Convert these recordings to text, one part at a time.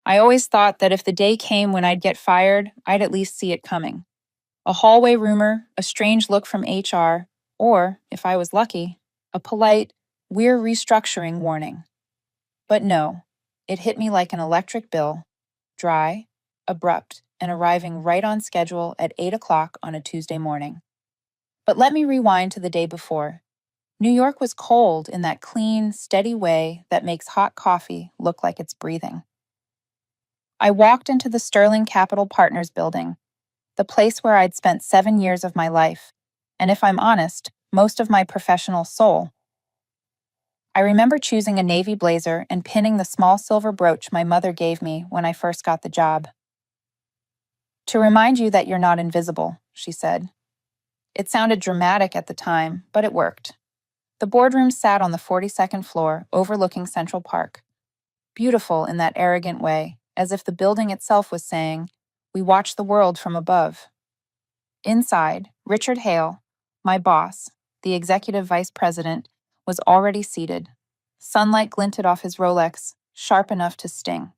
I always thought that if the day came when I'd get fired, I'd at least see it coming. A hallway rumor, a strange look from HR, or, if I was lucky, a polite, "We're restructuring" warning. But no, it hit me like an electric bill, dry, abrupt, and arriving right on schedule at 8 o'clock on a Tuesday morning. But let me rewind to the day before. New York was cold in that clean, steady way that makes hot coffee look like it's breathing. I walked into the Sterling Capital Partners building, the place where I'd spent 7 years of my life, and if I'm honest, most of my professional soul. I remember choosing a navy blazer and pinning the small silver brooch my mother gave me when I first got the job. "To remind you that you're not invisible," she said. It sounded dramatic at the time, but it worked. The boardroom sat on the 42nd floor, overlooking Central Park. Beautiful in that arrogant way, as if the building itself was saying, "We watch the world from above." Inside, Richard Hale, my boss, the executive vice president, was already seated. Sunlight glinted off his Rolex, sharp enough to sting.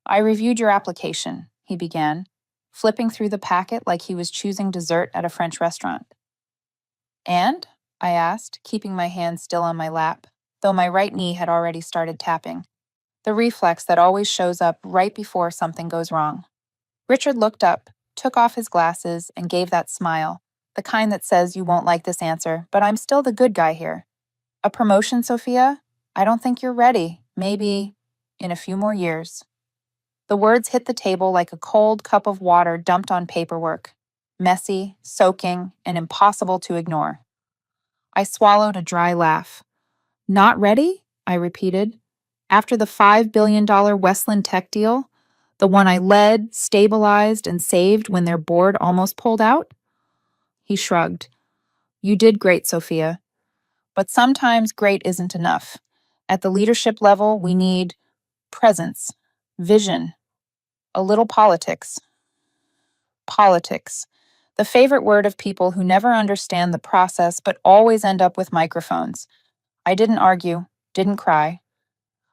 "I reviewed your application," he began, flipping through the packet like he was choosing dessert at a French restaurant. "And?" I asked, keeping my hand still on my lap, though my right knee had already started tapping, the reflex that always shows up right before something goes wrong. Richard looked up, took off his glasses, and gave that smile, the kind that says you won't like this answer, but I'm still the good guy here. "A promotion, Sophia? I don't think you're ready. Maybe in a few more years." The words hit the table like a cold cup of water dumped on paperwork, messy, soaking, and impossible to ignore. I swallowed a dry laugh. "Not ready?" I repeated. "After the $5 billion Westland Tech deal? The one I led, stabilized, and saved when their board almost pulled out?" He shrugged. "You did great, Sophia. But sometimes great isn't enough. At the leadership level, we need presence, vision, a little politics." Politics. The favorite word of people who never understand the process but always end up with microphones. I didn't argue, didn't cry.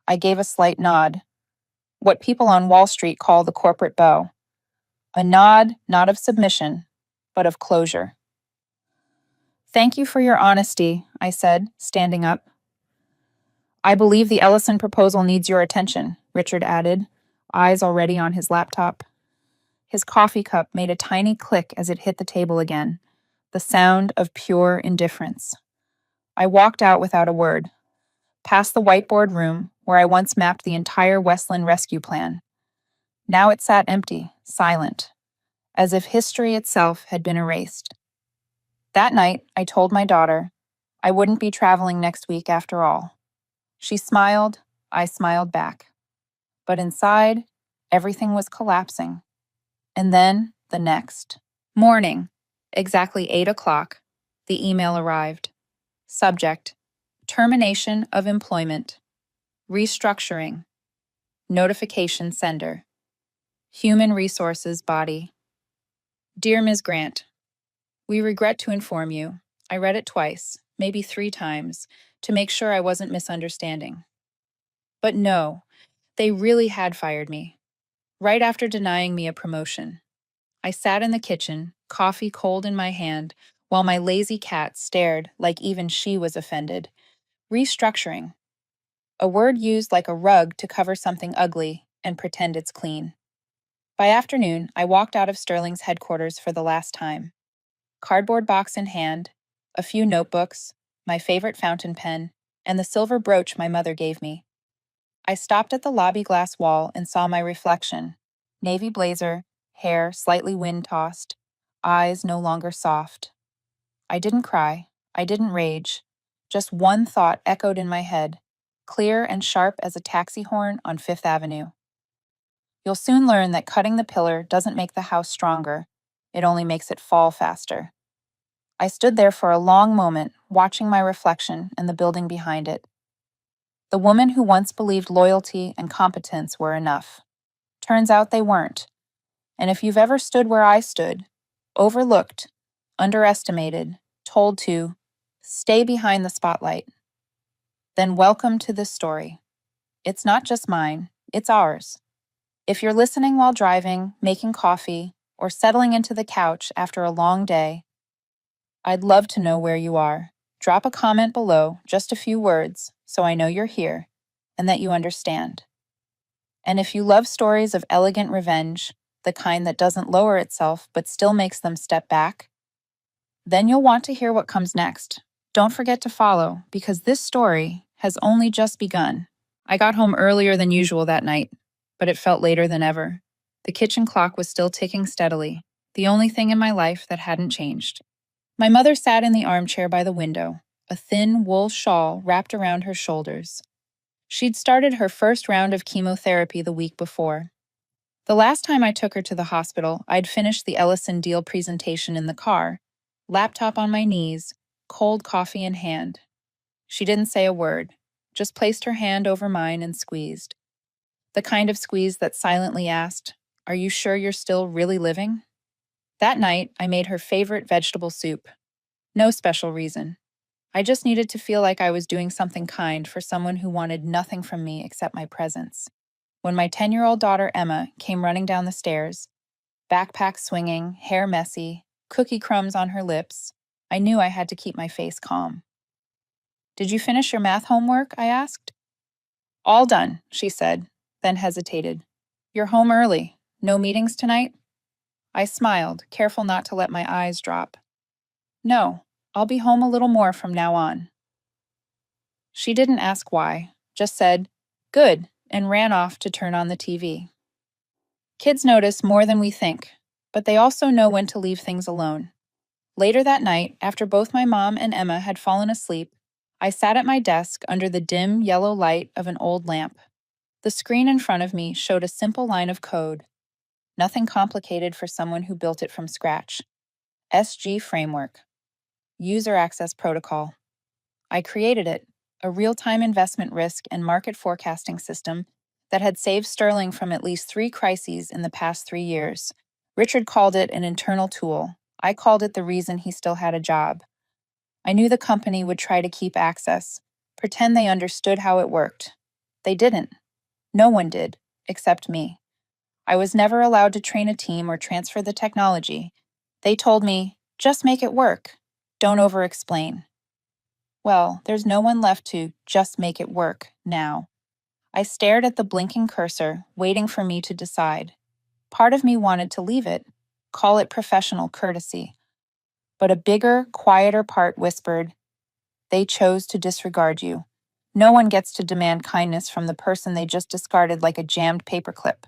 I gave a slight nod. What people on Wall Street call the corporate bow. A nod not of submission, but of closure. "Thank you for your honesty," I said, standing up. "I believe the Ellison proposal needs your attention," Richard added, eyes already on his laptop. His coffee cup made a tiny click as it hit the table again, the sound of pure indifference. I walked out without a word, past the whiteboard room where I once mapped the entire Westland rescue plan. Now it sat empty, silent, as if history itself had been erased. That night, I told my daughter I wouldn't be traveling next week after all. She smiled, I smiled back. But inside, everything was collapsing. And then, the next morning, exactly 8 o'clock, the email arrived. Subject: Termination of employment. Restructuring. Notification sender. Human Resources Body. Dear Ms. Grant, we regret to inform you. I read it twice, maybe 3 times, to make sure I wasn't misunderstanding. But no, they really had fired me, right after denying me a promotion. I sat in the kitchen, coffee cold in my hand, while my lazy cat stared like even she was offended. Restructuring. A word used like a rug to cover something ugly and pretend it's clean. By afternoon, I walked out of Sterling's headquarters for the last time. Cardboard box in hand, a few notebooks, my favorite fountain pen, and the silver brooch my mother gave me. I stopped at the lobby glass wall and saw my reflection. Navy blazer, hair slightly wind-tossed, eyes no longer soft. I didn't cry. I didn't rage. Just one thought echoed in my head, clear and sharp as a taxi horn on Fifth Avenue. You'll soon learn that cutting the pillar doesn't make the house stronger. It only makes it fall faster. I stood there for a long moment, watching my reflection and the building behind it. The woman who once believed loyalty and competence were enough. Turns out they weren't. And if you've ever stood where I stood, overlooked, underestimated, told to stay behind the spotlight, then welcome to this story. It's not just mine, it's ours. If you're listening while driving, making coffee, or settling into the couch after a long day, I'd love to know where you are. Drop a comment below, just a few words, so I know you're here and that you understand. And if you love stories of elegant revenge, the kind that doesn't lower itself but still makes them step back, then you'll want to hear what comes next. Don't forget to follow, because this story has only just begun. I got home earlier than usual that night, but it felt later than ever. The kitchen clock was still ticking steadily, the only thing in my life that hadn't changed. My mother sat in the armchair by the window, a thin wool shawl wrapped around her shoulders. She'd started her first round of chemotherapy the week before. The last time I took her to the hospital, I'd finished the Ellison deal presentation in the car, laptop on my knees, cold coffee in hand. She didn't say a word, just placed her hand over mine and squeezed. The kind of squeeze that silently asked, "Are you sure you're still really living?" That night, I made her favorite vegetable soup. No special reason. I just needed to feel like I was doing something kind for someone who wanted nothing from me except my presence. When my 10-year-old daughter Emma came running down the stairs, backpack swinging, hair messy, cookie crumbs on her lips, I knew I had to keep my face calm. "Did you finish your math homework?" I asked. "All done," she said, then hesitated. "You're home early. No meetings tonight?" I smiled, careful not to let my eyes drop. "No, I'll be home a little more from now on." She didn't ask why, just said, "Good," and ran off to turn on the TV. Kids notice more than we think, but they also know when to leave things alone. Later that night, after both my mom and Emma had fallen asleep, I sat at my desk under the dim yellow light of an old lamp. The screen in front of me showed a simple line of code. Nothing complicated for someone who built it from scratch. SG Framework. User Access Protocol. I created it, a real-time investment risk and market forecasting system that had saved Sterling from at least 3 crises in the past 3 years. Richard called it an internal tool. I called it the reason he still had a job. I knew the company would try to keep access, pretend they understood how it worked. They didn't. No one did, except me. I was never allowed to train a team or transfer the technology. They told me, just make it work. Don't over-explain. Well, there's no one left to just make it work now. I stared at the blinking cursor, waiting for me to decide. Part of me wanted to leave it, call it professional courtesy. But a bigger, quieter part whispered, "They chose to disregard you. No one gets to demand kindness from the person they just discarded like a jammed paperclip."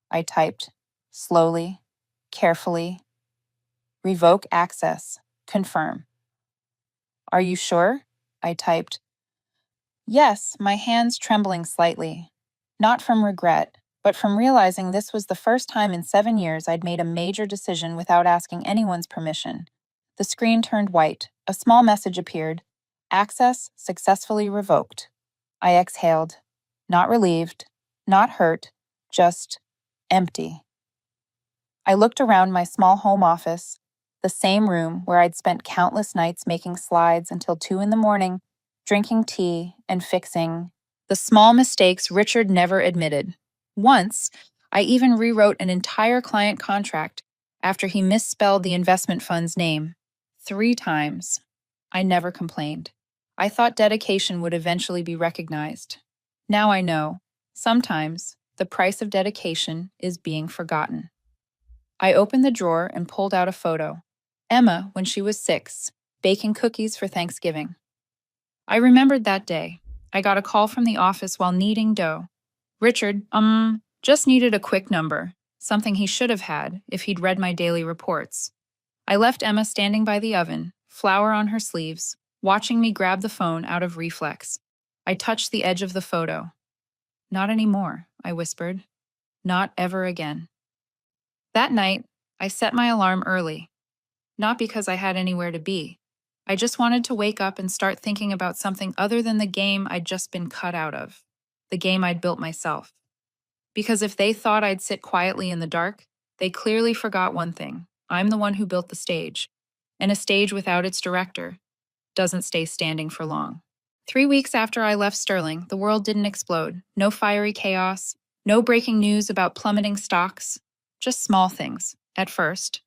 I typed, slowly, carefully. "Revoke access. Confirm." "Are you sure?" I typed. Yes, my hands trembling slightly. Not from regret, but from realizing this was the first time in 7 years I'd made a major decision without asking anyone's permission. The screen turned white. A small message appeared. Access successfully revoked. I exhaled. Not relieved, not hurt, just empty. I looked around my small home office, the same room where I'd spent countless nights making slides until 2 in the morning, drinking tea and fixing the small mistakes Richard never admitted. Once, I even rewrote an entire client contract after he misspelled the investment fund's name 3 times. I never complained. I thought dedication would eventually be recognized. Now I know, sometimes, the price of dedication is being forgotten. I opened the drawer and pulled out a photo. Emma, when she was 6, baking cookies for Thanksgiving. I remembered that day. I got a call from the office while kneading dough. Richard, just needed a quick number, something he should have had if he'd read my daily reports. I left Emma standing by the oven, flour on her sleeves, watching me grab the phone out of reflex. I touched the edge of the photo. "Not anymore," I whispered. "Not ever again." That night, I set my alarm early. Not because I had anywhere to be. I just wanted to wake up and start thinking about something other than the game I'd just been cut out of, the game I'd built myself. Because if they thought I'd sit quietly in the dark, they clearly forgot one thing. I'm the one who built the stage. And a stage without its director doesn't stay standing for long. 3 weeks after I left Sterling, the world didn't explode. No fiery chaos, No breaking news about plummeting stocks, just small things, at first.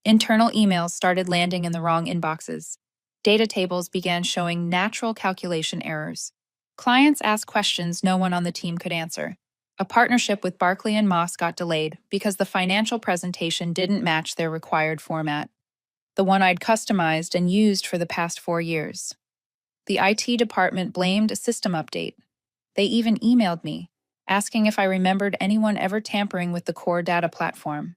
Internal emails started landing in the wrong inboxes. Data tables began showing natural calculation errors. Clients asked questions no one on the team could answer. A partnership with Barkley and Moss got delayed because the financial presentation didn't match their required format, the one I'd customized and used for the past 4 years. The IT department blamed a system update. They even emailed me, asking if I remembered anyone ever tampering with the core data platform.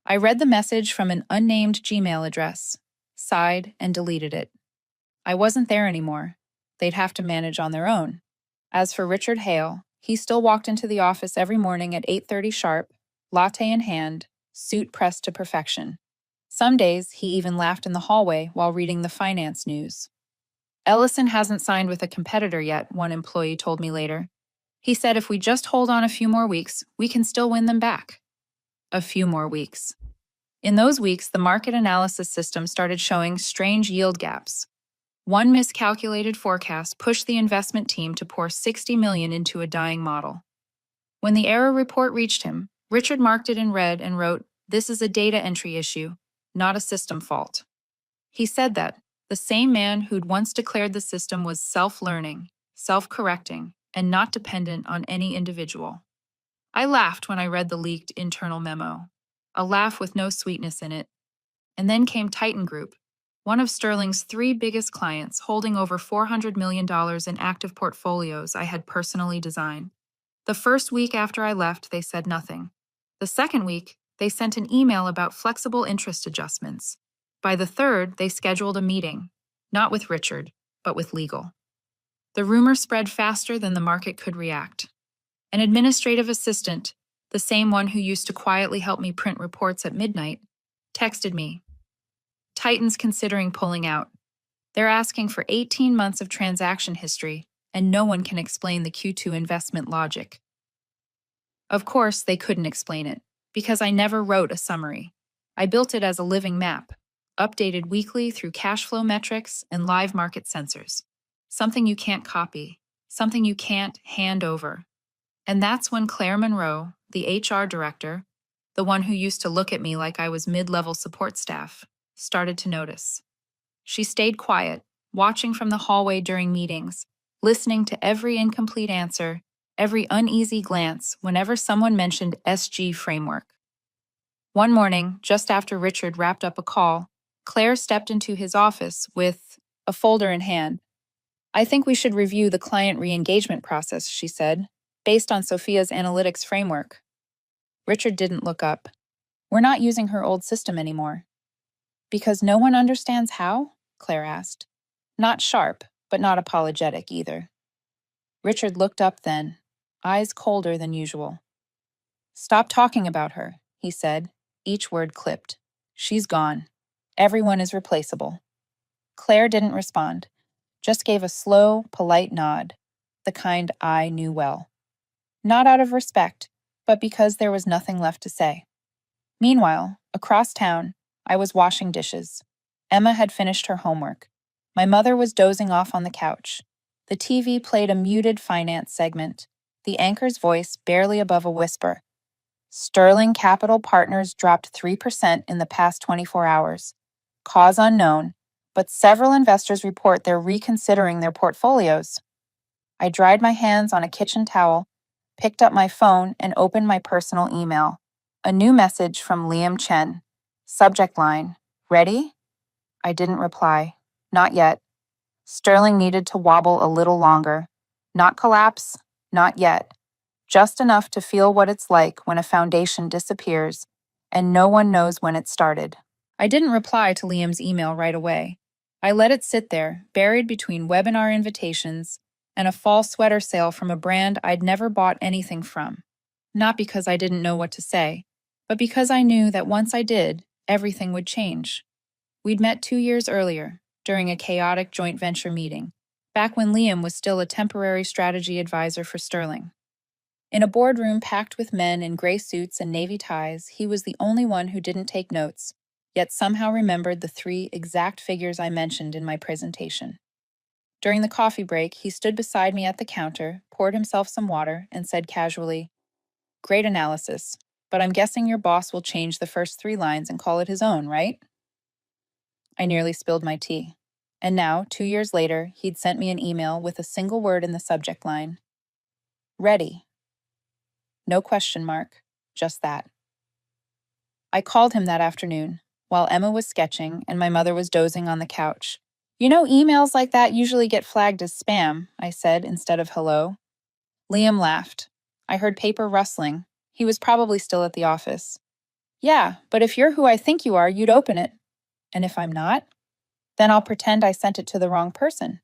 I read the message from an unnamed Gmail address, sighed, and deleted it. I wasn't there anymore. They'd have to manage on their own. As for Richard Hale, he still walked into the office every morning at 8:30 sharp, latte in hand, suit pressed to perfection. Some days, he even laughed in the hallway while reading the finance news. Ellison hasn't signed with a competitor yet, one employee told me later. He said if we just hold on a few more weeks, we can still win them back. A few more weeks. In those weeks, the market analysis system started showing strange yield gaps. One miscalculated forecast pushed the investment team to pour $60 million into a dying model. When the error report reached him, Richard marked it in red and wrote, "This is a data entry issue, not a system fault." He said that, the same man who'd once declared the system was self-learning, self-correcting, and not dependent on any individual. I laughed when I read the leaked internal memo, a laugh with no sweetness in it. And then came Titan Group, one of Sterling's 3 biggest clients, holding over $400 million in active portfolios I had personally designed. The first week after I left, they said nothing. The second week, they sent an email about flexible interest adjustments. By the third, they scheduled a meeting, not with Richard, but with legal. The rumor spread faster than the market could react. An administrative assistant, the same one who used to quietly help me print reports at midnight, texted me. Titan's considering pulling out. They're asking for 18 months of transaction history, and no one can explain the Q2 investment logic. Of course, they couldn't explain it, because I never wrote a summary. I built it as a living map, updated weekly through cash flow metrics and live market sensors. Something you can't copy, something you can't hand over. And that's when Claire Monroe, the HR director, the one who used to look at me like I was mid-level support staff, started to notice. She stayed quiet, watching from the hallway during meetings, listening to every incomplete answer, every uneasy glance whenever someone mentioned SG framework. One morning, just after Richard wrapped up a call, Claire stepped into his office with a folder in hand. "I think we should review the client re-engagement process," she said, "based on Sophia's analytics framework." Richard didn't look up. "We're not using her old system anymore." "Because no one understands how?" Claire asked. Not sharp, but not apologetic either. Richard looked up then, eyes colder than usual. "Stop talking about her," he said, each word clipped. "She's gone. Everyone is replaceable." Claire didn't respond, just gave a slow, polite nod, the kind I knew well. Not out of respect, but because there was nothing left to say. Meanwhile, across town, I was washing dishes. Emma had finished her homework. My mother was dozing off on the couch. The TV played a muted finance segment, the anchor's voice barely above a whisper. Sterling Capital Partners dropped 3% in the past 24 hours. Cause unknown, but several investors report they're reconsidering their portfolios. I dried my hands on a kitchen towel, picked up my phone, and opened my personal email. A new message from Liam Chen. Subject line, "Ready?" I didn't reply. Not yet. Sterling needed to wobble a little longer. Not collapse, not yet. Just enough to feel what it's like when a foundation disappears and no one knows when it started. I didn't reply to Liam's email right away. I let it sit there, buried between webinar invitations and a fall sweater sale from a brand I'd never bought anything from. Not because I didn't know what to say, but because I knew that once I did, everything would change. We'd met 2 years earlier, during a chaotic joint venture meeting, back when Liam was still a temporary strategy advisor for Sterling. In a boardroom packed with men in gray suits and navy ties, he was the only one who didn't take notes, yet somehow remembered the 3 exact figures I mentioned in my presentation. During the coffee break, he stood beside me at the counter, poured himself some water, and said casually, Great analysis. But I'm guessing your boss will change the first 3 lines and call it his own, right? I nearly spilled my tea. And now, 2 years later, he'd sent me an email with a single word in the subject line. Ready. No question mark, just that. I called him that afternoon, while Emma was sketching and my mother was dozing on the couch. You know, emails like that usually get flagged as spam, I said instead of hello. Liam laughed. I heard paper rustling. He was probably still at the office. Yeah, but if you're who I think you are, you'd open it. And if I'm not? Then I'll pretend I sent it to the wrong person.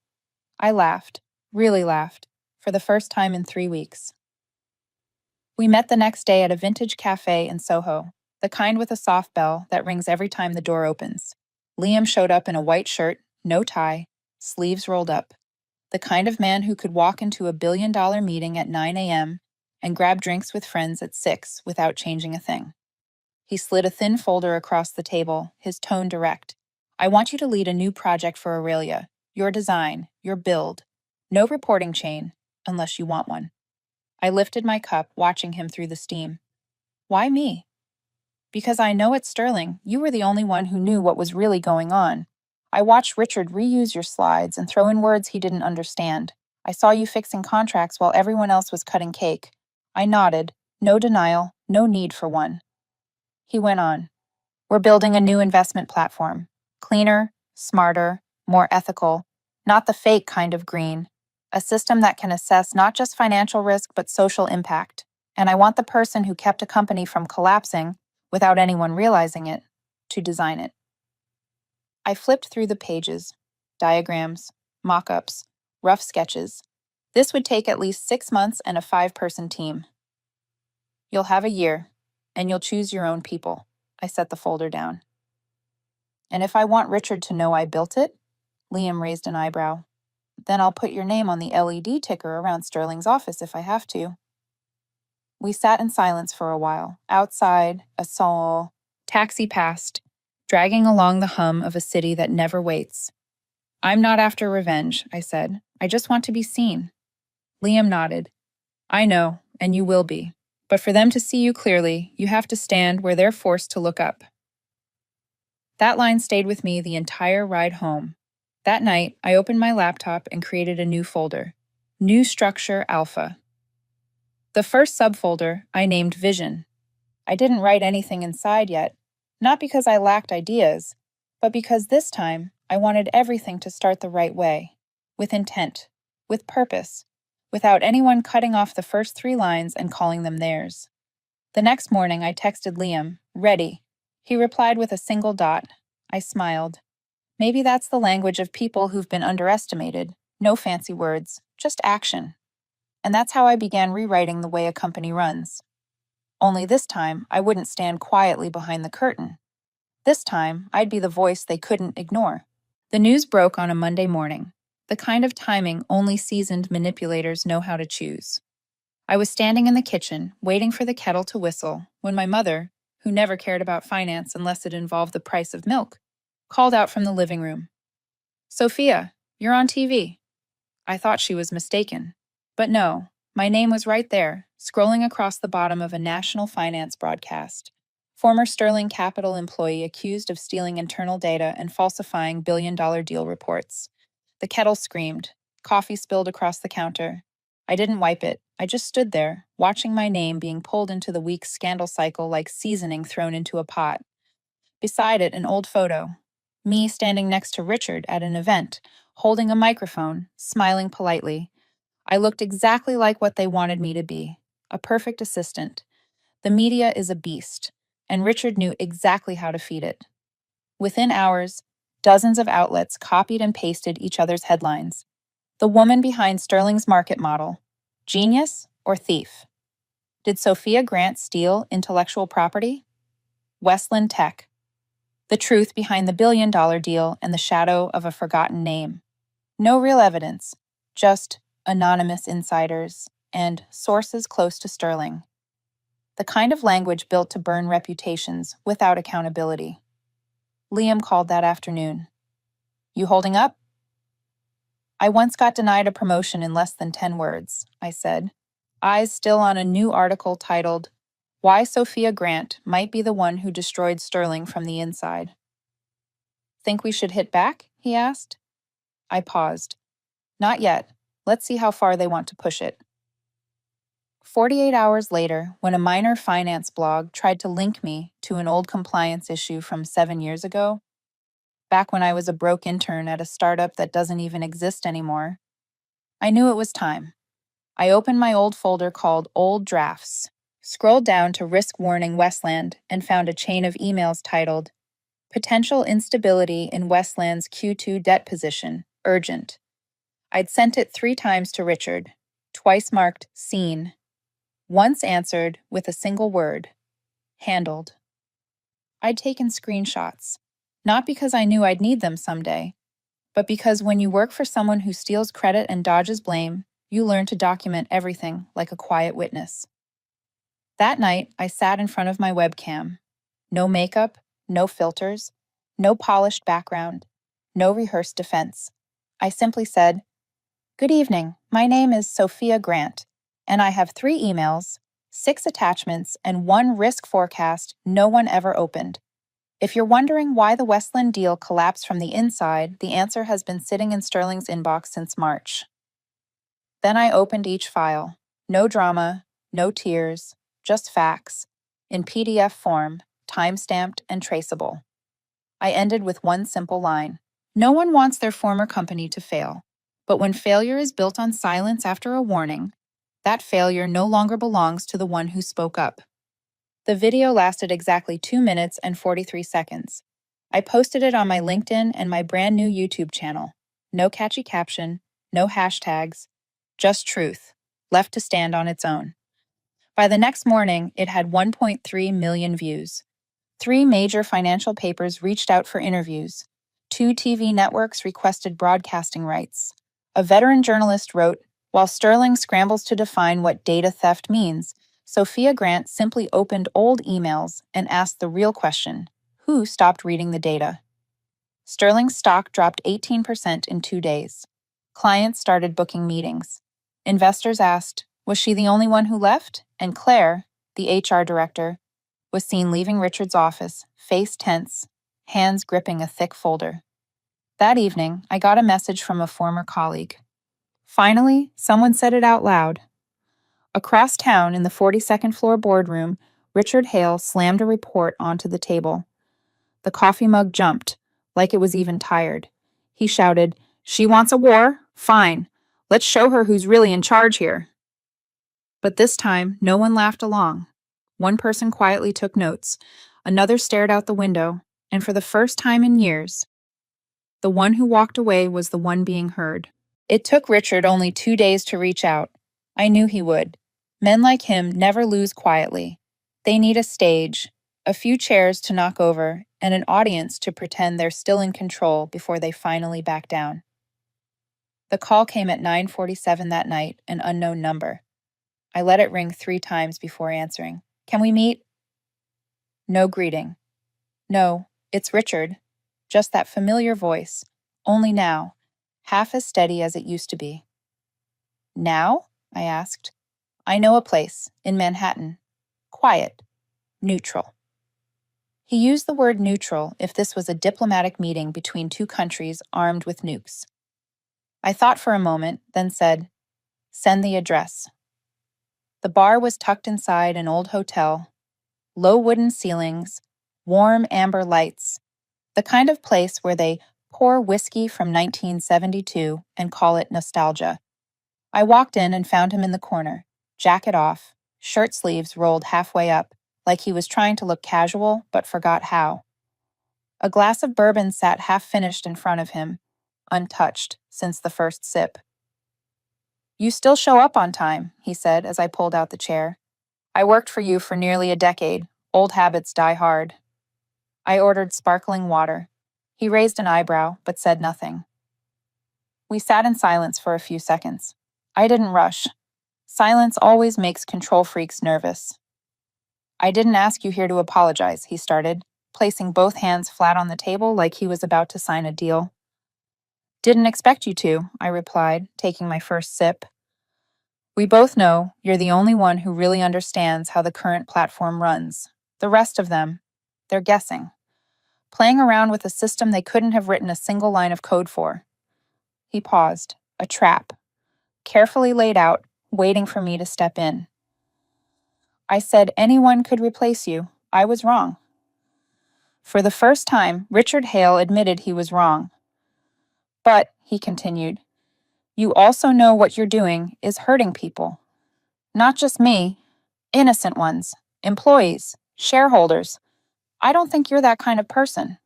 I laughed, really laughed, for the first time in 3 weeks. We met the next day at a vintage cafe in Soho, the kind with a soft bell that rings every time the door opens. Liam showed up in a white shirt, no tie, sleeves rolled up. The kind of man who could walk into a billion-dollar meeting at 9 a.m. and grab drinks with friends at 6 without changing a thing. He slid a thin folder across the table, his tone direct. I want you to lead a new project for Aurelia. Your design, your build. No reporting chain, unless you want one. I lifted my cup, watching him through the steam. Why me? Because I know at Sterling, you were the only one who knew what was really going on. I watched Richard reuse your slides and throw in words he didn't understand. I saw you fixing contracts while everyone else was cutting cake. I nodded, no denial, no need for one. He went on. We're building a new investment platform. Cleaner, smarter, more ethical, not the fake kind of green. A system that can assess not just financial risk but social impact. And I want the person who kept a company from collapsing, without anyone realizing it, to design it. I flipped through the pages, diagrams, mock-ups, rough sketches. This would take at least 6 months and a 5-person team. You'll have a year, and you'll choose your own people. I set the folder down. And if I want Richard to know I built it? Liam raised an eyebrow. Then I'll put your name on the LED ticker around Sterling's office if I have to. We sat in silence for a while. Outside, a soul. Taxi passed, dragging along the hum of a city that never waits. I'm not after revenge, I said. I just want to be seen. Liam nodded. I know, and you will be. But for them to see you clearly, you have to stand where they're forced to look up. That line stayed with me the entire ride home. That night, I opened my laptop and created a new folder. New Structure Alpha. The first subfolder I named Vision. I didn't write anything inside yet, not because I lacked ideas, but because this time I wanted everything to start the right way, with intent, with purpose, without anyone cutting off the first 3 lines and calling them theirs. The next morning I texted Liam, ready. He replied with a single dot. I smiled. Maybe that's the language of people who've been underestimated. No fancy words, just action. And that's how I began rewriting the way a company runs. Only this time, I wouldn't stand quietly behind the curtain. This time, I'd be the voice they couldn't ignore. The news broke on a Monday morning, the kind of timing only seasoned manipulators know how to choose. I was standing in the kitchen, waiting for the kettle to whistle, when my mother, who never cared about finance unless it involved the price of milk, called out from the living room. Sophia, you're on TV. I thought she was mistaken. But no, my name was right there, scrolling across the bottom of a national finance broadcast. Former Sterling Capital employee accused of stealing internal data and falsifying billion-dollar deal reports. The kettle screamed. Coffee spilled across the counter. I didn't wipe it. I just stood there, watching my name being pulled into the week's scandal cycle like seasoning thrown into a pot. Beside it, an old photo. Me standing next to Richard at an event, holding a microphone, smiling politely. I looked exactly like what they wanted me to be, a perfect assistant. The media is a beast, and Richard knew exactly how to feed it. Within hours, dozens of outlets copied and pasted each other's headlines. The woman behind Sterling's market model, genius or thief? Did Sophia Grant steal intellectual property? Westland Tech. The truth behind the billion-dollar deal and the shadow of a forgotten name. No real evidence, just anonymous insiders and sources close to Sterling. The kind of language built to burn reputations without accountability. Liam called that afternoon. You holding up? I once got denied a promotion in less than 10 words, I said. eyes still on a new article titled, Why Sophia Grant Might Be the One Who Destroyed Sterling from the Inside. Think we should hit back? He asked. I paused. Not yet. Let's see how far they want to push it. 48 hours later, when a minor finance blog tried to link me to an old compliance issue from 7 years ago, back when I was a broke intern at a startup that doesn't even exist anymore, I knew it was time. I opened my old folder called Old Drafts, scrolled down to Risk Warning Westland, and found a chain of emails titled, Potential Instability in Westland's Q2 Debt Position, Urgent. I'd sent it 3 times to Richard, twice marked Seen, once answered with a single word, Handled. I'd taken screenshots, not because I knew I'd need them someday, but because when you work for someone who steals credit and dodges blame, you learn to document everything like a quiet witness. That night, I sat in front of my webcam. No makeup, no filters, no polished background, no rehearsed defense. I simply said, Good evening, my name is Sophia Grant, and I have 3 emails, 6 attachments, and 1 risk forecast no one ever opened. If you're wondering why the Westland deal collapsed from the inside, the answer has been sitting in Sterling's inbox since March. Then I opened each file. No drama, no tears, just facts, in PDF form, time-stamped and traceable. I ended with one simple line. No one wants their former company to fail, but when failure is built on silence after a warning, that failure no longer belongs to the one who spoke up. The video lasted exactly 2 minutes and 43 seconds. I posted it on my LinkedIn and my brand new YouTube channel. No catchy caption, no hashtags, just truth, left to stand on its own. By the next morning, it had 1.3 million views. 3 major financial papers reached out for interviews. 2 TV networks requested broadcasting rights. A veteran journalist wrote, While Sterling scrambles to define what data theft means, Sophia Grant simply opened old emails and asked the real question, who stopped reading the data? Sterling's stock dropped 18% in 2 days. Clients started booking meetings. Investors asked, was she the only one who left? And Claire, the HR director, was seen leaving Richard's office, face tense, hands gripping a thick folder. That evening, I got a message from a former colleague. Finally, someone said it out loud. Across town in the 42nd floor boardroom, Richard Hale slammed a report onto the table. The coffee mug jumped, like it was even tired. He shouted, She wants a war? Fine. Let's show her who's really in charge here. But this time, no one laughed along. One person quietly took notes, another stared out the window, and for the first time in years, the one who walked away was the one being heard. It took Richard only 2 days to reach out. I knew he would. Men like him never lose quietly. They need a stage, a few chairs to knock over, and an audience to pretend they're still in control before they finally back down. The call came at 9:47 that night, an unknown number. I let it ring 3 times before answering. Can we meet? No greeting. No, it's Richard. Just that familiar voice. Only now, half as steady as it used to be. Now? I asked. I know a place, in Manhattan. Quiet. Neutral. He used the word neutral if this was a diplomatic meeting between 2 countries armed with nukes. I thought for a moment, then said, Send the address. The bar was tucked inside an old hotel. Low wooden ceilings, warm amber lights, the kind of place where they pour whiskey from 1972 and call it nostalgia. I walked in and found him in the corner, jacket off, shirt sleeves rolled halfway up, like he was trying to look casual but forgot how. A glass of bourbon sat half-finished in front of him, untouched since the first sip. You still show up on time, he said as I pulled out the chair. I worked for you for nearly a decade. Old habits die hard. I ordered sparkling water. He raised an eyebrow, but said nothing. We sat in silence for a few seconds. I didn't rush. Silence always makes control freaks nervous. I didn't ask you here to apologize, he started, placing both hands flat on the table like he was about to sign a deal. Didn't expect you to, I replied, taking my first sip. We both know you're the only one who really understands how the current platform runs. The rest of them, they're guessing, playing around with a system they couldn't have written a single line of code for. He paused, a trap, carefully laid out, waiting for me to step in. I said anyone could replace you. I was wrong. For the first time, Richard Hale admitted he was wrong. But, he continued, you also know what you're doing is hurting people. Not just me, innocent ones, employees, shareholders. I don't think you're that kind of person.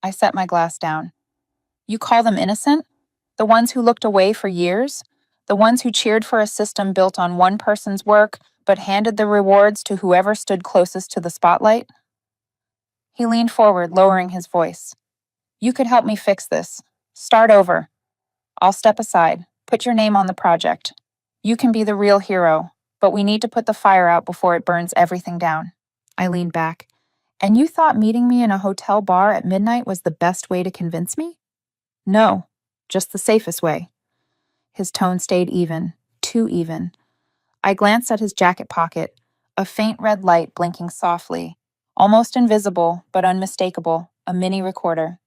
I set my glass down. You call them innocent? The ones who looked away for years? The ones who cheered for a system built on one person's work but handed the rewards to whoever stood closest to the spotlight? He leaned forward, lowering his voice. You could help me fix this. Start over. I'll step aside. Put your name on the project. You can be the real hero, but we need to put the fire out before it burns everything down. I leaned back. And you thought meeting me in a hotel bar at midnight was the best way to convince me? No, just the safest way. His tone stayed even, too even. I glanced at his jacket pocket, a faint red light blinking softly, almost invisible but unmistakable, a mini recorder.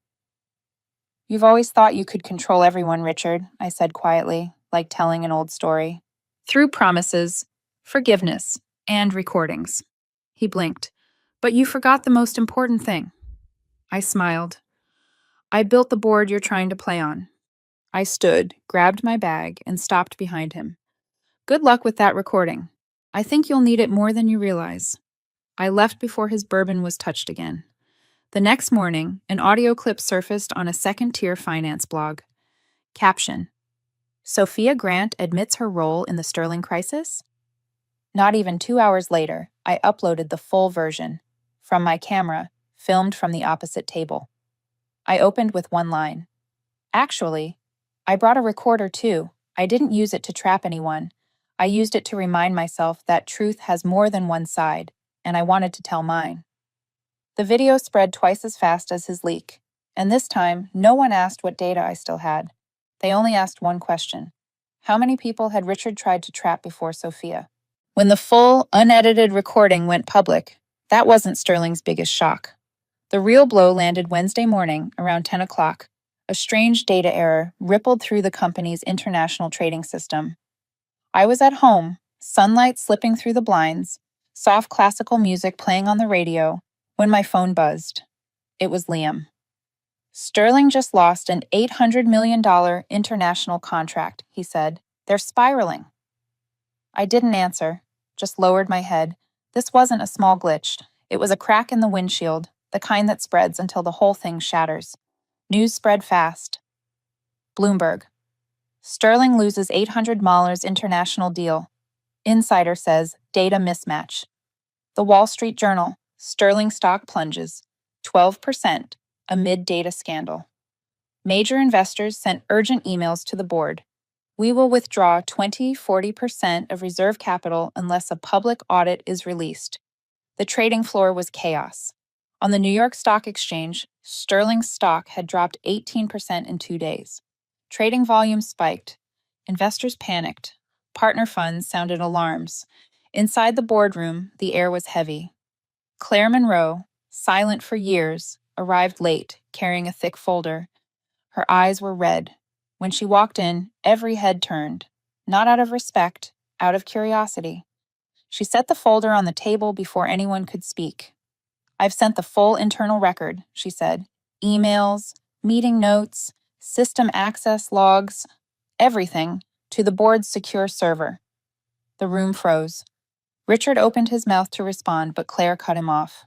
You've always thought you could control everyone, Richard, I said quietly, like telling an old story. Through promises, forgiveness, and recordings. He blinked. But you forgot the most important thing. I smiled. I built the board you're trying to play on. I stood, grabbed my bag, and stopped behind him. Good luck with that recording. I think you'll need it more than you realize. I left before his bourbon was touched again. The next morning, an audio clip surfaced on a second-tier finance blog. Caption: Sophia Grant admits her role in the Sterling crisis? Not even 2 hours later, I uploaded the full version, from my camera, filmed from the opposite table. I opened with one line. Actually, I brought a recorder too. I didn't use it to trap anyone. I used it to remind myself that truth has more than one side, and I wanted to tell mine. The video spread twice as fast as his leak, and this time, no one asked what data I still had. They only asked one question. How many people had Richard tried to trap before Sophia? When the full, unedited recording went public, that wasn't Sterling's biggest shock. The real blow landed Wednesday morning, around 10 o'clock. A strange data error rippled through the company's international trading system. I was at home, sunlight slipping through the blinds, soft classical music playing on the radio, when my phone buzzed. It was Liam. Sterling just lost an $800 million international contract, he said. They're spiraling. I didn't answer, just lowered my head. This wasn't a small glitch. It was a crack in the windshield, the kind that spreads until the whole thing shatters. News spread fast. Bloomberg. Sterling loses $800 million international deal. Insider says data mismatch. The Wall Street Journal. Sterling stock plunges 12% amid data scandal. Major investors sent urgent emails to the board. We will withdraw 40% of reserve capital unless a public audit is released. The trading floor was chaos. On the New York Stock Exchange, Sterling's stock had dropped 18% in 2 days. Trading volume spiked. Investors panicked. Partner funds sounded alarms. Inside the boardroom, the air was heavy. Claire Monroe, silent for years, arrived late, carrying a thick folder. Her eyes were red. When she walked in, every head turned, not out of respect, out of curiosity. She set the folder on the table before anyone could speak. I've sent the full internal record, she said. Emails, meeting notes, system access logs, everything, to the board's secure server. The room froze. Richard opened his mouth to respond, but Claire cut him off.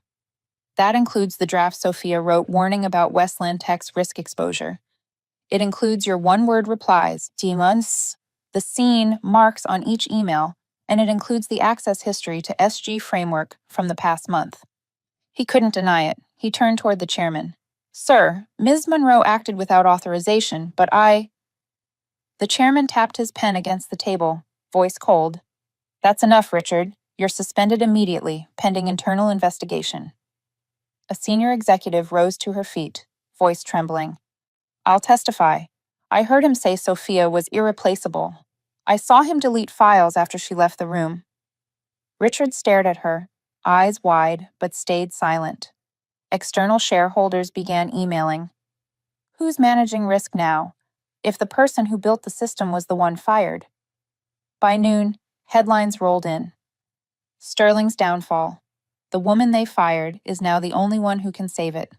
That includes the draft Sophia wrote warning about Westland Tech's risk exposure. It includes your one-word replies, demons, the scene marks on each email, and it includes the access history to SG Framework from the past month. He couldn't deny it. He turned toward the chairman. Sir, Ms. Monroe acted without authorization, but I... The chairman tapped his pen against the table, voice cold. That's enough, Richard. You're suspended immediately, pending internal investigation. A senior executive rose to her feet, voice trembling. I'll testify. I heard him say Sophia was irreplaceable. I saw him delete files after she left the room. Richard stared at her, eyes wide, but stayed silent. External shareholders began emailing. Who's managing risk now? If the person who built the system was the one fired. By noon, headlines rolled in. Sterling's downfall. The woman they fired is now the only one who can save it.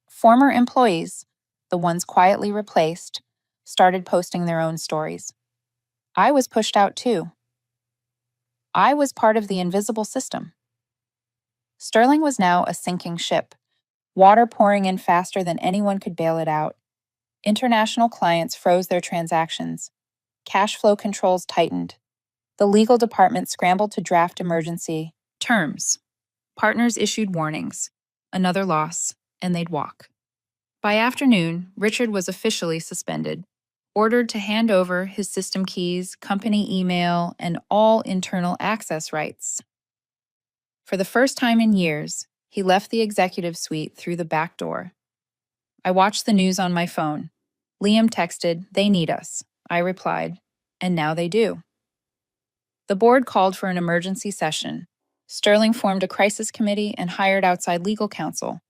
Former employees, the ones quietly replaced, started posting their own stories. I was pushed out too. I was part of the invisible system. Sterling was now a sinking ship, water pouring in faster than anyone could bail it out. International clients froze their transactions. Cash flow controls tightened. The legal department scrambled to draft emergency terms. Partners issued warnings. Another loss, and they'd walk. By afternoon, Richard was officially suspended, ordered to hand over his system keys, company email, and all internal access rights. For the first time in years, he left the executive suite through the back door. I watched the news on my phone. Liam texted, "They need us." I replied, "And now they do." The board called for an emergency session. Sterling formed a crisis committee and hired outside legal counsel.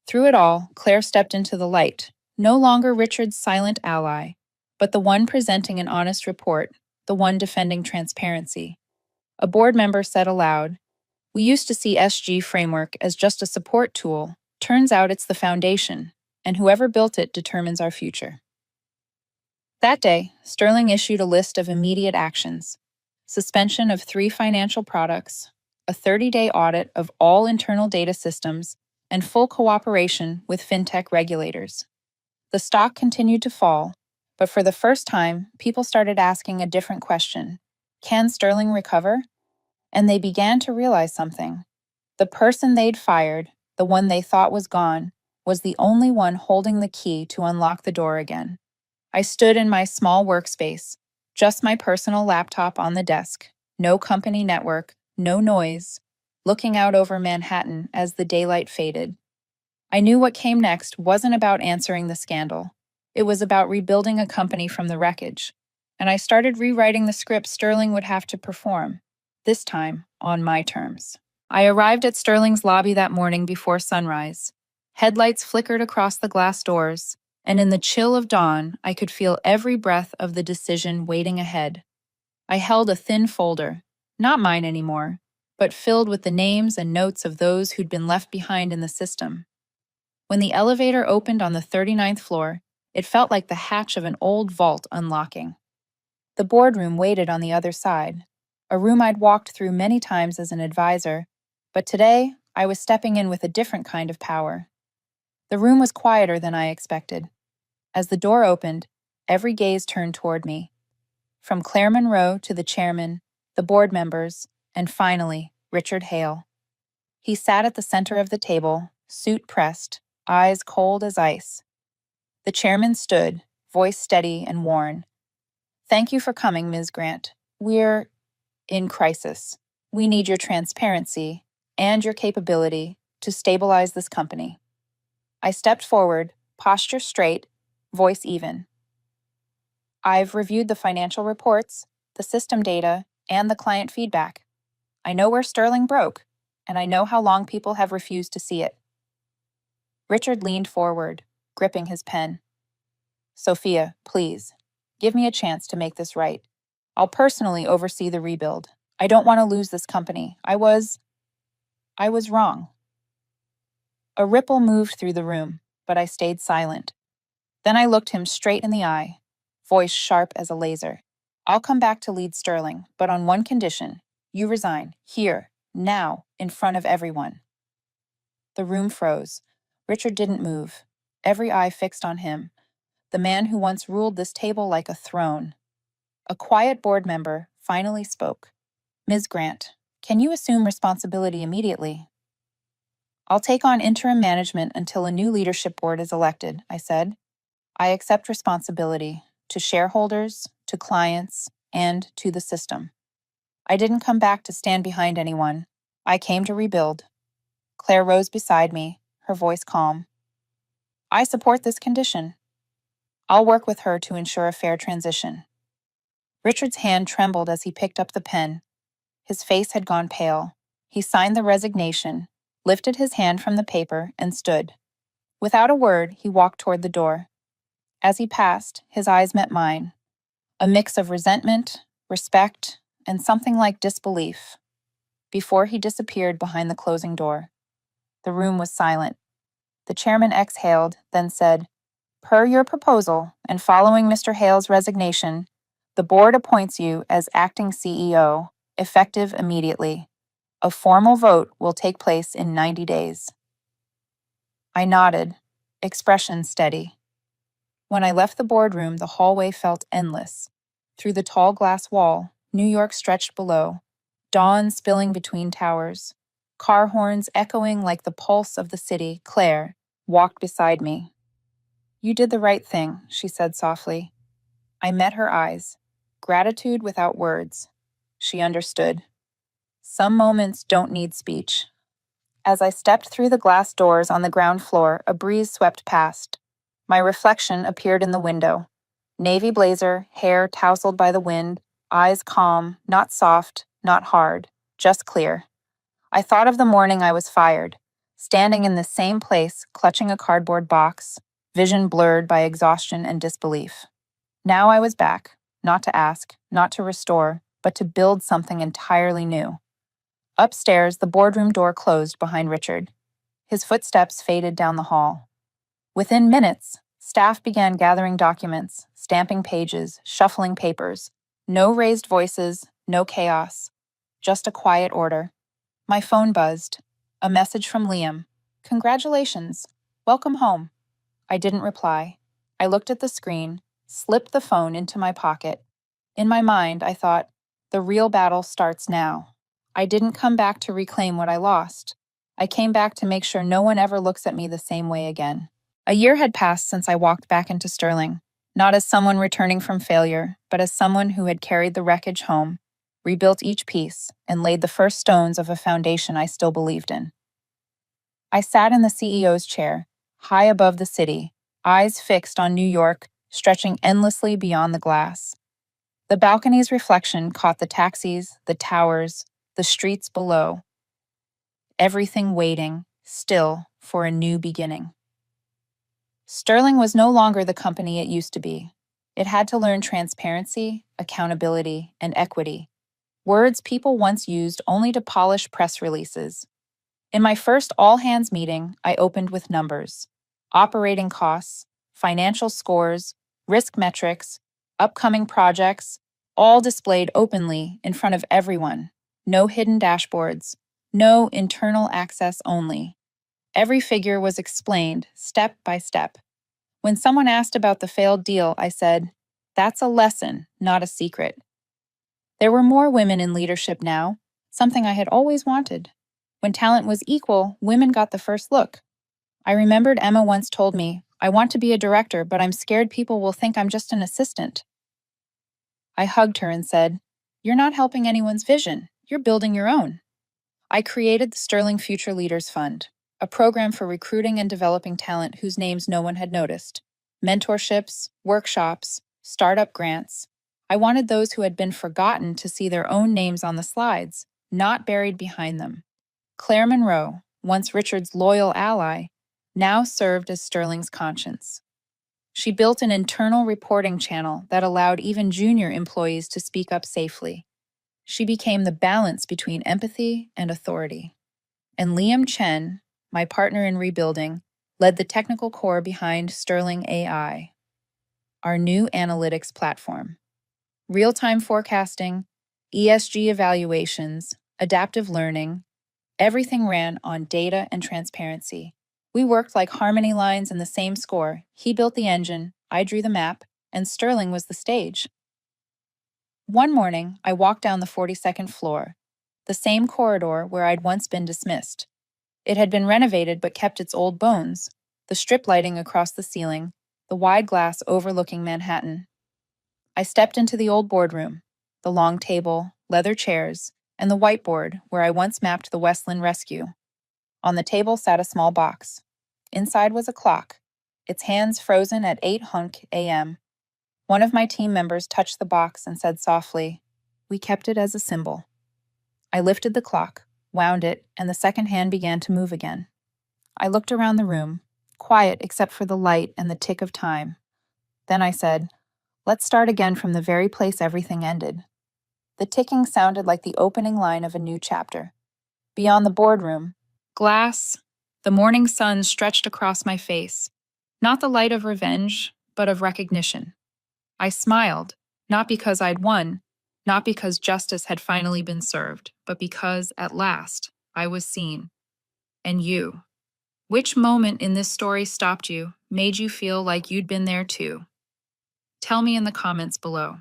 Through it all, Claire stepped into the light, no longer Richard's silent ally, but the one presenting an honest report, the one defending transparency. A board member said aloud, "We used to see SG Framework as just a support tool. Turns out it's the foundation, and whoever built it determines our future." That day, Sterling issued a list of immediate actions: suspension of 3 financial products, a 30-day audit of all internal data systems, and full cooperation with fintech regulators. The stock continued to fall, but for the first time, people started asking a different question. Can Sterling recover? And they began to realize something. The person they'd fired, the one they thought was gone, was the only one holding the key to unlock the door again. I stood in my small workspace, just my personal laptop on the desk, no company network, no noise, looking out over Manhattan as the daylight faded. I knew what came next wasn't about answering the scandal. It was about rebuilding a company from the wreckage. And I started rewriting the script Sterling would have to perform, this time on my terms. I arrived at Sterling's lobby that morning before sunrise. Headlights flickered across the glass doors, and in the chill of dawn, I could feel every breath of the decision waiting ahead. I held a thin folder, not mine anymore, but filled with the names and notes of those who'd been left behind in the system. When the elevator opened on the 39th floor, it felt like the hatch of an old vault unlocking. The boardroom waited on the other side, a room I'd walked through many times as an advisor, but today I was stepping in with a different kind of power. The room was quieter than I expected. As the door opened, every gaze turned toward me. From Claire Monroe to the chairman, the board members, and finally, Richard Hale. He sat at the center of the table, suit pressed, eyes cold as ice. The chairman stood, voice steady and worn. "Thank you for coming, Ms. Grant. We're in crisis. We need your transparency and your capability to stabilize this company." I stepped forward, posture straight, voice even. "I've reviewed the financial reports, the system data, and the client feedback. I know where Sterling broke, and I know how long people have refused to see it." Richard leaned forward, gripping his pen. "Sophia, please, give me a chance to make this right. I'll personally oversee the rebuild. I don't want to lose this company. I was wrong." A ripple moved through the room, but I stayed silent. Then I looked him straight in the eye, voice sharp as a laser. "I'll come back to lead Sterling, but on one condition. You resign, here, now, in front of everyone." The room froze. Richard didn't move, every eye fixed on him, the man who once ruled this table like a throne. A quiet board member finally spoke. "Ms. Grant, can you assume responsibility immediately?" "I'll take on interim management until a new leadership board is elected," I said. "I accept responsibility to shareholders, to clients, and to the system. I didn't come back to stand behind anyone. I came to rebuild." Claire rose beside me, her voice calm. "I support this condition. I'll work with her to ensure a fair transition." Richard's hand trembled as he picked up the pen. His face had gone pale. He signed the resignation, lifted his hand from the paper, and stood. Without a word, he walked toward the door. As he passed, his eyes met mine, a mix of resentment, respect, and something like disbelief. Before he disappeared behind the closing door, the room was silent. The chairman exhaled, then said, "Per your proposal, and following Mr. Hale's resignation, the board appoints you as acting CEO, effective immediately. A formal vote will take place in 90 days." I nodded, expression steady. When I left the boardroom, the hallway felt endless. Through the tall glass wall, New York stretched below, dawn spilling between towers. Car horns echoing like the pulse of the city. Claire walked beside me. "You did the right thing," she said softly. I met her eyes. Gratitude without words. She understood. Some moments don't need speech. As I stepped through the glass doors on the ground floor, a breeze swept past. My reflection appeared in the window. Navy blazer, hair tousled by the wind, eyes calm, not soft, not hard, just clear. I thought of the morning I was fired, standing in the same place, clutching a cardboard box, vision blurred by exhaustion and disbelief. Now I was back, not to ask, not to restore, but to build something entirely new. Upstairs, the boardroom door closed behind Richard. His footsteps faded down the hall. Within minutes, staff began gathering documents, stamping pages, shuffling papers. No raised voices, no chaos, just a quiet order. My phone buzzed. A message from Liam. "Congratulations. Welcome home." I didn't reply. I looked at the screen, slipped the phone into my pocket. In my mind, I thought, the real battle starts now. I didn't come back to reclaim what I lost. I came back to make sure no one ever looks at me the same way again. A year had passed since I walked back into Sterling, not as someone returning from failure, but as someone who had carried the wreckage home, rebuilt each piece, and laid the first stones of a foundation I still believed in. I sat in the CEO's chair, high above the city, eyes fixed on New York, stretching endlessly beyond the glass. The balcony's reflection caught the taxis, the towers, the streets below. Everything waiting, still, for a new beginning. Sterling was no longer the company it used to be. It had to learn transparency, accountability, and equity, words people once used only to polish press releases. In my first all-hands meeting, I opened with numbers: operating costs, financial scores, risk metrics, upcoming projects, all displayed openly in front of everyone. No hidden dashboards, no internal access only. Every figure was explained step by step. When someone asked about the failed deal, I said, "That's a lesson, not a secret." There were more women in leadership now, something I had always wanted. When talent was equal, women got the first look. I remembered Emma once told me, "I want to be a director, but I'm scared people will think I'm just an assistant." I hugged her and said, "You're not helping anyone's vision. You're building your own." I created the Sterling Future Leaders Fund, a program for recruiting and developing talent whose names no one had noticed. Mentorships, workshops, startup grants. I wanted those who had been forgotten to see their own names on the slides, not buried behind them. Claire Monroe, once Richard's loyal ally, now served as Sterling's conscience. She built an internal reporting channel that allowed even junior employees to speak up safely. She became the balance between empathy and authority. And Liam Chen, my partner in rebuilding, led the technical core behind Sterling AI, our new analytics platform. Real-time forecasting, ESG evaluations, adaptive learning, everything ran on data and transparency. We worked like harmony lines in the same score. He built the engine, I drew the map, and Sterling was the stage. One morning, I walked down the 42nd floor, the same corridor where I'd once been dismissed. It had been renovated but kept its old bones, the strip lighting across the ceiling, the wide glass overlooking Manhattan. I stepped into the old boardroom, the long table, leather chairs, and the whiteboard where I once mapped the Westland rescue. On the table sat a small box. Inside was a clock, its hands frozen at 8 hunk a.m. One of my team members touched the box and said softly, "We kept it as a symbol." I lifted the clock, wound it, and the second hand began to move again. I looked around the room, quiet except for the light and the tick of time. Then I said, "Let's start again from the very place everything ended." The ticking sounded like the opening line of a new chapter. Beyond the boardroom, glass, the morning sun stretched across my face. Not the light of revenge, but of recognition. I smiled, not because I'd won, not because justice had finally been served, but because, at last, I was seen. And you. Which moment in this story stopped you, made you feel like you'd been there too? Tell me in the comments below.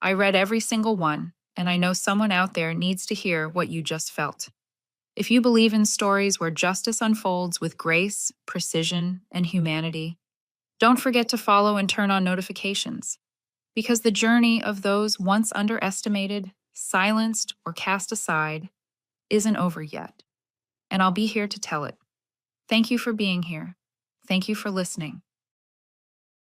I read every single one, and I know someone out there needs to hear what you just felt. If you believe in stories where justice unfolds with grace, precision, and humanity, don't forget to follow and turn on notifications. Because the journey of those once underestimated, silenced, or cast aside isn't over yet. And I'll be here to tell it. Thank you for being here. Thank you for listening.